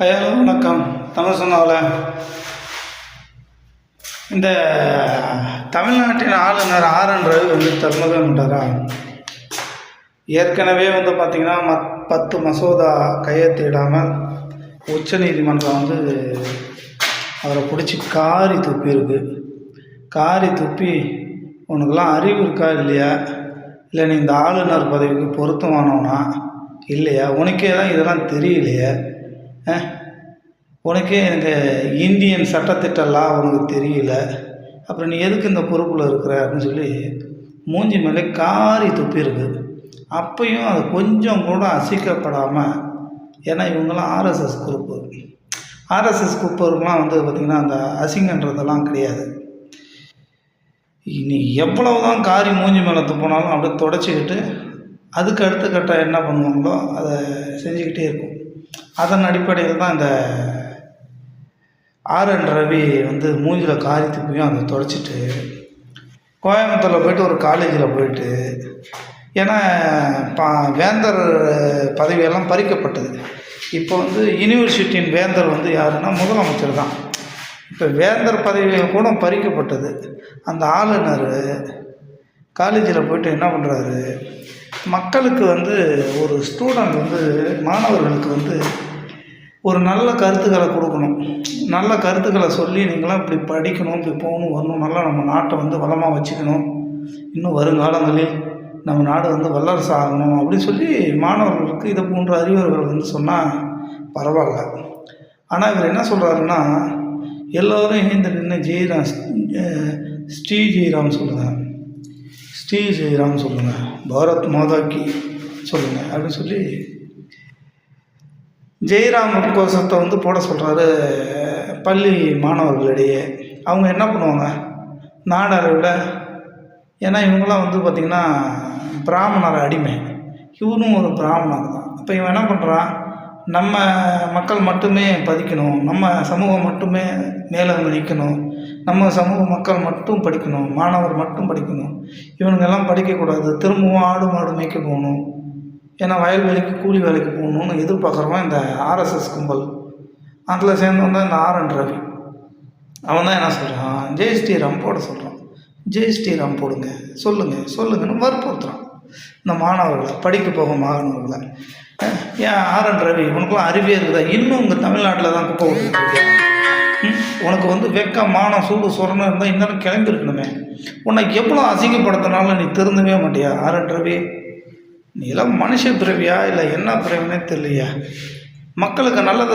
Hello வணக்கம். தமிழ் சொன்னாவில் இந்த தமிழ்நாட்டின் ஆளுநர் ஆர்.என். ரவி வந்து திறந்தவே மாட்டாரா? ஏற்கனவே வந்து பார்த்திங்கன்னா 10 மசோதா கையெழுத்திடாமல் உச்சநீதிமன்றம் வந்து அவரை பிடிச்சி காரி துப்பியிருக்கு. காரி துப்பி உனக்கெல்லாம் அறிவு இருக்கா இல்லையா, இல்லை நீ இந்த ஆளுநர் பதவிக்கு பொருத்தமானவனா இல்லையா, உனக்கே தான் இதெல்லாம் தெரியலையே, உனக்கே எனக்கு இந்தியன் சட்டத்திட்ட லா உனக்கு தெரியல, அப்புறம் நீ எதுக்கு இந்த பொறுப்பில் இருக்கிற அப்படின்னு சொல்லி மூஞ்சி மேலே காரி துப்பியிருக்கு. அப்பையும் அது கொஞ்சம் கூட அசைக்கப்படாமல், ஏன்னா இவங்கெல்லாம் ஆர்எஸ்எஸ் குரூப்புலாம் வந்து பார்த்திங்கன்னா அந்த அசிங்கன்றதெல்லாம் கிடையாது. நீ எவ்வளவு தான் காரி மூஞ்சி மேலே துப்பினாலும் அப்படியே தொடச்சிக்கிட்டு அதுக்கு அடுத்த கட்டம் என்ன பண்ணுவாங்களோ அதை செஞ்சுக்கிட்டே இருக்கும். அதன் அடிப்படையில் தான் இந்த ஆர்.என். ரவி வந்து மூஞ்சில் காரி துப்பியும் அதை தொடச்சிட்டு கோயம்புத்தூரில் போய்ட்டு ஒரு காலேஜில் போயிட்டு, ஏன்னா வேந்தர் பதவியெல்லாம் பறிக்கப்பட்டது. இப்போ வந்து யூனிவர்சிட்டியின் வேந்தர் வந்து யாருன்னா முதலமைச்சர் தான். இப்போ வேந்தர் பதவிகள் கூட பறிக்கப்பட்டது. அந்த ஆளுநர் காலேஜில் போய்ட்டு என்ன பண்ணுறாரு, மக்களுக்கு வந்து ஒரு ஸ்டூடெண்ட் வந்து மாணவர்களுக்கு வந்து ஒரு நல்ல கருத்துக்களை கொடுக்கணும், நல்ல கருத்துக்களை சொல்லி நீங்களாம் இப்படி படிக்கணும், இப்படி போகணும் வரணும், நல்லா நம்ம நாட்டை வந்து வளமாக வச்சுக்கணும், இன்னும் வருங்காலங்களில் நம்ம நாடு வந்து வல்லரசு ஆகணும் அப்படின்னு சொல்லி மாணவர்களுக்கு இதை போன்ற அறிவுரைகள் வந்து சொன்னால் பரவாயில்ல. ஆனால் இவர் என்ன சொல்கிறாருன்னா, எல்லோரும் எழுந்து நின்று ஸ்ரீ ஜெயராம் சொல்லுங்கள், பாரத் மாதாக்கு சொல்லுங்கள் அப்படின்னு சொல்லி ஜெயராம் கோஷத்தை வந்து போட சொல்கிறாரு பள்ளி மாணவர்களிடையே. அவங்க என்ன பண்ணுவாங்க, நாடாரை விட, ஏன்னா இவங்களாம் வந்து பார்த்திங்கன்னா பிராமணர் அடிமை, இவனும் ஒரு பிராமணர் தான். இப்போ இவன் என்ன பண்ணுறான், நம்ம மக்கள் மட்டுமே பதிக்கணும், நம்ம சமூகம் மட்டுமே மேலே வந்து நிற்கணும், நம்ம சமூக மக்கள் மட்டும் படிக்கணும், மாணவர் மட்டும் படிக்கணும், இவனுங்கெல்லாம் படிக்கக்கூடாது, திரும்பவும் ஆடு மாடு மேய்க்க போகணும், ஏன்னா வயல்வெளிக்கு கூலி வேலைக்கு போகணுன்னு எதிர்பார்க்குறவன் இந்த ஆர்எஸ்எஸ் கும்பல். அதில் சேர்ந்தவன் இந்த ஆர்.என். ரவி. அவன் தான் என்ன சொல்கிறான், ஜெய் ஸ்ரீராம் போட சொல்கிறான். ஜெய் ஸ்ரீராம் போடுங்க, சொல்லுங்கன்னு வற்புறுத்துறான் இந்த மாணவர்களை, படிக்க போக மாணவர்களை. ஏன் ஆர்.என். ரவி, உனக்குலாம் அறிவே இருக்குதா? இன்னும் உங்கள் தமிழ்நாட்டில் தான் குப்பை விட்டுருக்கேன். உனக்கு வந்து வெக்கம் மானம் சூடு சொரணம் இருந்தால் இன்னும் கிளம்பியிருக்கணுமே. உன்னை எவ்வளோ அசிங்கப்படுத்தினாலும் நீ திருந்தவே மாட்டியா ஆர்.என். ரவி? நீ எல்லாம் மனுஷ பிறவியா இல்லை என்ன பிறவினே தெரியலையா? மக்களுக்கு நல்லதை